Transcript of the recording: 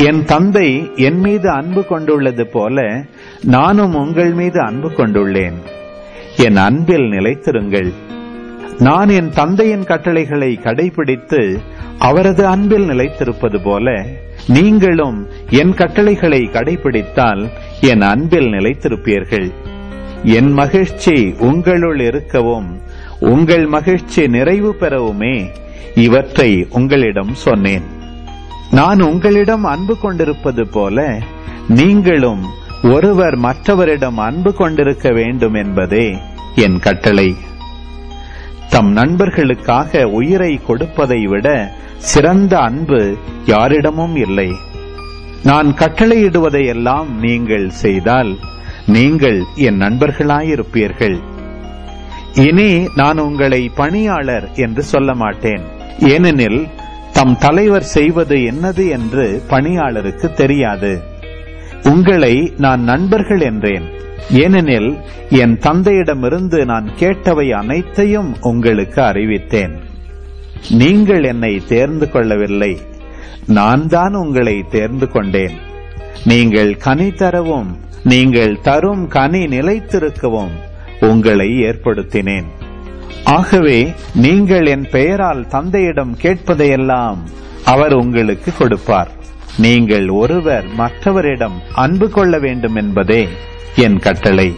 என் தந்தை என் மீது அன்பு கொண்டுள்ளது போல நானும் உங்கள் மீது அன்பு கொண்டுள்ளேன். என் அன்பில் நிலைத்திருங்கள். நான் என் தந்தையின் கட்டளைகளை கடைபிடித்து அவரது அன்பில் நிலைத்திருப்பது போல நீங்களும் என் கட்டளைகளை கடைபிடித்தால் என் அன்பில் நிலைத்திருப்பீர்கள். என் மகிழ்ச்சி உங்களுள் இருக்கவும் உங்கள் மகிழ்ச்சி நிறைவு பெறவுமே இவற்றை உங்களிடம் சொன்னேன். நான் உங்களிடம் அன்பு கொண்டிருப்பது போல நீங்களும் ஒருவர் மற்றவரிடம் அன்பு கொண்டிருக்க வேண்டும் என்பதே என் கட்டளை. தம் நண்பர்களுக்காக உயிரை கொடுப்பதை விட சிறந்த அன்பு யாரிடமும் இல்லை. நான் கட்டளையிடுவதையெல்லாம் நீங்கள் செய்தால் நீங்கள் என் நண்பர்களாயிருப்பீர்கள். இனி நான் உங்களை பணியாளர் என்று சொல்ல மாட்டேன். ஏனெனில் தம் தலைவர் செய்வது என்னது என்று பணியாளருக்கு தெரியாது. உங்களை நான் நண்பர்கள் என்றேன். ஏனெனில் என் தந்தையிடமிருந்து நான் கேட்டவை அனைத்தையும் உங்களுக்கு அறிவித்தேன். நீங்கள் என்னை தேர்ந்து கொள்ளவில்லை, நான் தான் உங்களை தேர்ந்து கொண்டேன். நீங்கள் கனி தரவும் நீங்கள் தரும் கனி நிலைத்திருக்கவும் உங்களை ஏற்படுத்தினேன். ஆகவே நீங்கள் என் பெயரால் தந்தையிடம் கேட்பதையெல்லாம் அவர் உங்களுக்கு கொடுப்பார். நீங்கள் ஒருவர் மற்றவரிடம் அன்பு கொள்ள வேண்டும் என்பதே என் கட்டளை.